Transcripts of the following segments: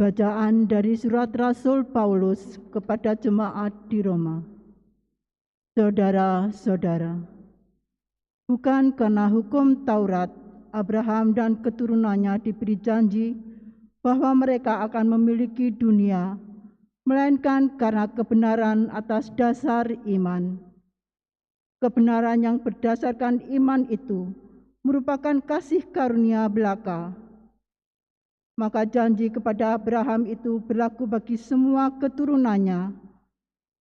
Bacaan dari surat Rasul Paulus kepada jemaat di Roma. Saudara-saudara, bukan karena hukum Taurat, Abraham dan keturunannya diberi janji bahwa mereka akan memiliki dunia, melainkan karena kebenaran atas dasar iman. Kebenaran yang berdasarkan iman itu merupakan kasih karunia belaka. Maka janji kepada Abraham itu berlaku bagi semua keturunannya,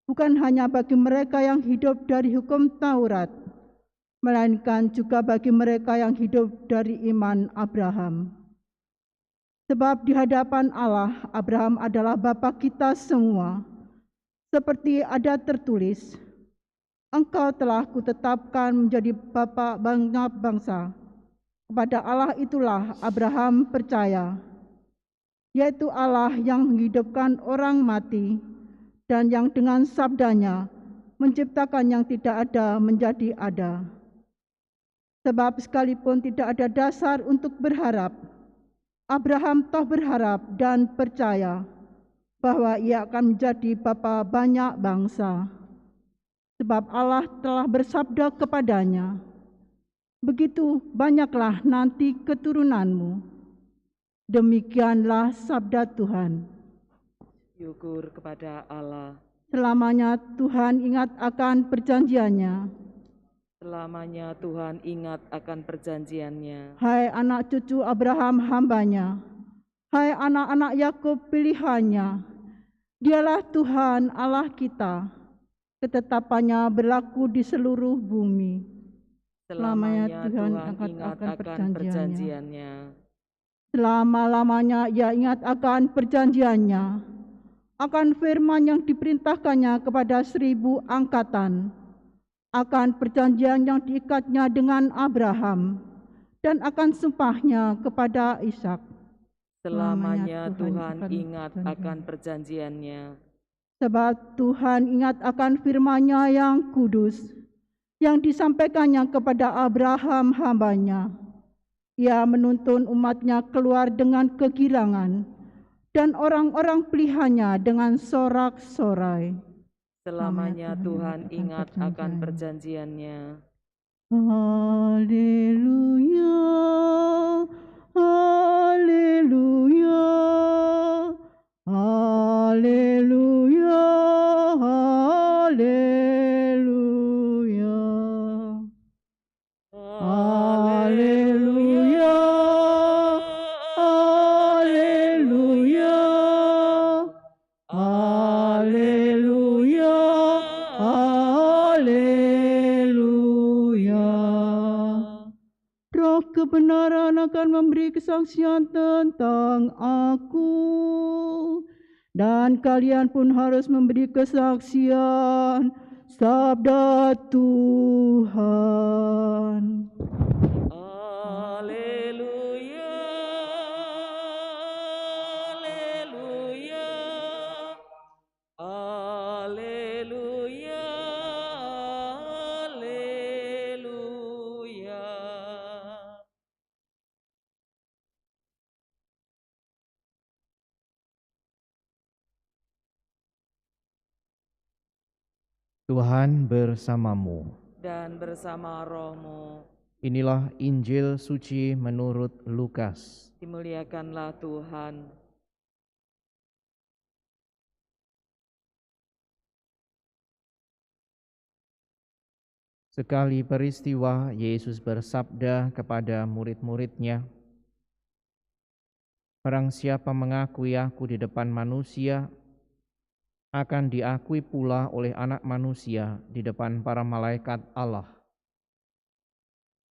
bukan hanya bagi mereka yang hidup dari hukum Taurat, melainkan juga bagi mereka yang hidup dari iman Abraham. Sebab di hadapan Allah, Abraham adalah bapa kita semua. Seperti ada tertulis, "Engkau telah kutetapkan menjadi bapa banyak bangsa." Kepada Allah itulah Abraham percaya, yaitu Allah yang menghidupkan orang mati dan yang dengan sabdanya menciptakan yang tidak ada menjadi ada. Sebab sekalipun tidak ada dasar untuk berharap, Abraham toh berharap dan percaya bahwa ia akan menjadi bapa banyak bangsa. Sebab Allah telah bersabda kepadanya, "Begitu banyaklah nanti keturunanmu." Demikianlah sabda Tuhan. Syukur kepada Allah. Selamanya Tuhan ingat akan perjanjiannya. Selamanya Tuhan ingat akan perjanjiannya. Hai anak cucu Abraham hambanya, hai anak-anak Yakub pilihannya, dialah Tuhan Allah kita, ketetapannya berlaku di seluruh bumi. Selamanya Tuhan ingat akan perjanjiannya. Selama-lamanya ia ingat akan perjanjiannya, akan firman yang diperintahkannya kepada 1000 angkatan, akan perjanjian yang diikatnya dengan Abraham, dan akan sumpahnya kepada Ishak. Selamanya Tuhan ingat akan perjanjiannya. Sebab Tuhan ingat akan firman-Nya yang kudus, yang disampaikannya kepada Abraham hambanya. Ia menuntun umat-Nya keluar dengan kegirangan, dan orang-orang pilihannya dengan sorak-sorai. Selamanya Tuhan ingat akan perjanjiannya. Haleluya, haleluya, haleluya, haleluya, haleluya, haleluya, haleluya, haleluya. Roh kebenaran akan memberi kesaksian tentang aku, dan kalian pun harus memberi kesaksian. Sabda Tuhan. Haleluya, haleluya, haleluya, haleluya. Tuhan bersamamu. Dan bersama rohmu. Inilah Injil suci menurut Lukas. Dimuliakanlah Tuhan. Sekali peristiwa, Yesus bersabda kepada murid-murid-Nya, "Barang siapa mengakui aku di depan manusia, akan diakui pula oleh Anak Manusia di depan para malaikat Allah.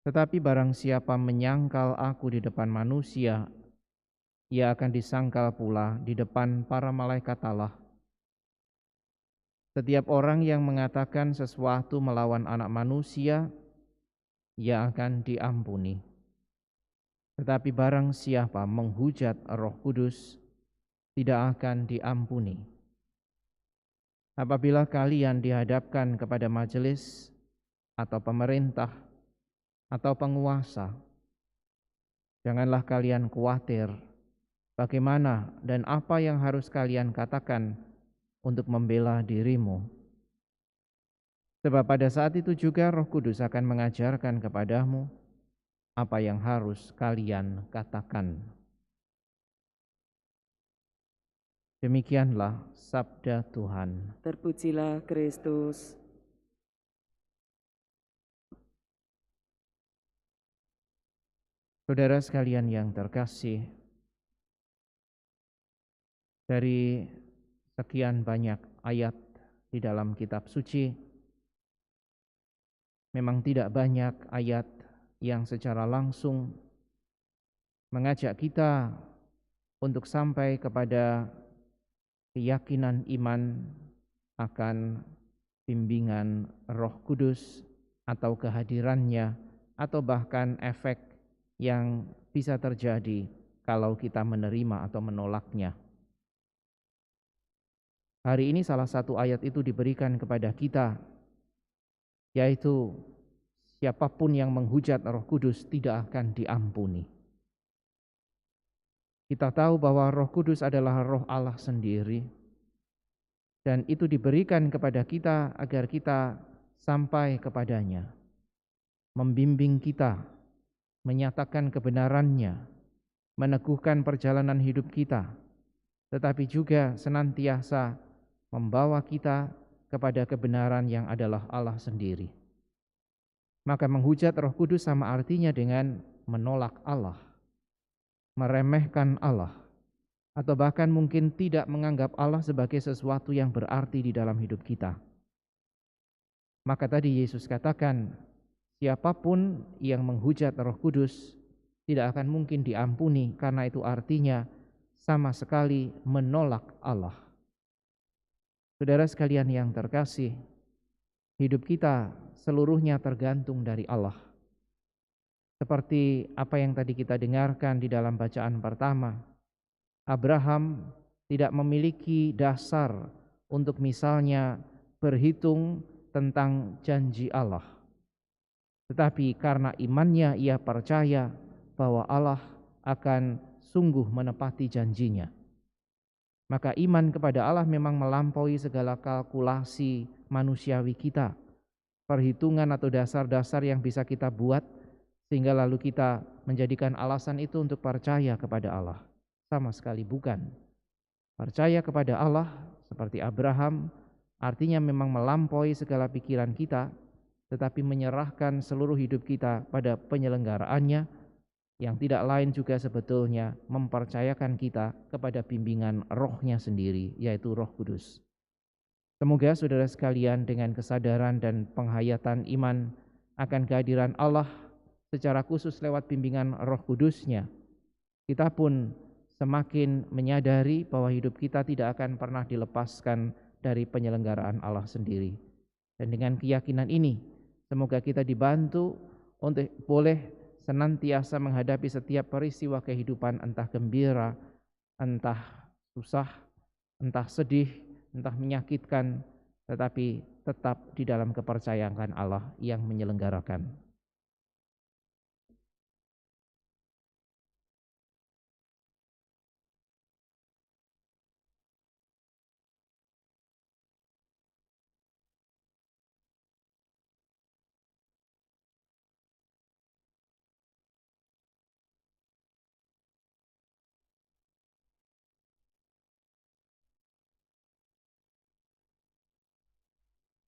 Tetapi barang siapa menyangkal aku di depan manusia, ia akan disangkal pula di depan para malaikat Allah. Setiap orang yang mengatakan sesuatu melawan Anak Manusia, ia akan diampuni. Tetapi barang siapa menghujat Roh Kudus, tidak akan diampuni. Apabila kalian dihadapkan kepada majelis atau pemerintah atau penguasa, janganlah kalian khawatir bagaimana dan apa yang harus kalian katakan untuk membela dirimu. Sebab pada saat itu juga Roh Kudus akan mengajarkan kepadamu apa yang harus kalian katakan. Demikianlah sabda Tuhan. Terpujilah Kristus. Saudara sekalian yang terkasih, dari sekian banyak ayat di dalam kitab suci, memang tidak banyak ayat yang secara langsung mengajak kita untuk sampai kepada keyakinan iman akan bimbingan Roh Kudus atau kehadirannya, atau bahkan efek yang bisa terjadi kalau kita menerima atau menolaknya. Hari ini salah satu ayat itu diberikan kepada kita, yaitu siapapun yang menghujat Roh Kudus tidak akan diampuni. Kita tahu bahwa Roh Kudus adalah Roh Allah sendiri, dan itu diberikan kepada kita agar kita sampai kepadanya, membimbing kita, menyatakan kebenarannya, meneguhkan perjalanan hidup kita, tetapi juga senantiasa membawa kita kepada kebenaran yang adalah Allah sendiri. Maka menghujat Roh Kudus sama artinya dengan menolak Allah, meremehkan Allah, atau bahkan mungkin tidak menganggap Allah sebagai sesuatu yang berarti di dalam hidup kita. Maka tadi Yesus katakan, siapapun yang menghujat Roh Kudus tidak akan mungkin diampuni, karena itu artinya sama sekali menolak Allah. Saudara sekalian yang terkasih, hidup kita seluruhnya tergantung dari Allah. Seperti apa yang tadi kita dengarkan di dalam bacaan pertama, Abraham tidak memiliki dasar untuk misalnya berhitung tentang janji Allah. Tetapi karena imannya ia percaya bahwa Allah akan sungguh menepati janjinya. Maka iman kepada Allah memang melampaui segala kalkulasi manusiawi kita, perhitungan atau dasar-dasar yang bisa kita buat, sehingga lalu kita menjadikan alasan itu untuk percaya kepada Allah. Sama sekali bukan. Percaya kepada Allah seperti Abraham artinya memang melampaui segala pikiran kita, tetapi menyerahkan seluruh hidup kita pada penyelenggaraannya, yang tidak lain juga sebetulnya mempercayakan kita kepada bimbingan Roh-Nya sendiri, yaitu Roh Kudus. Semoga saudara sekalian dengan kesadaran dan penghayatan iman akan kehadiran Allah secara khusus lewat bimbingan Roh Kudus-Nya, kita pun semakin menyadari bahwa hidup kita tidak akan pernah dilepaskan dari penyelenggaraan Allah sendiri. Dan dengan keyakinan ini, semoga kita dibantu untuk boleh senantiasa menghadapi setiap peristiwa kehidupan, entah gembira, entah susah, entah sedih, entah menyakitkan, tetapi tetap di dalam kepercayaan Allah yang menyelenggarakan.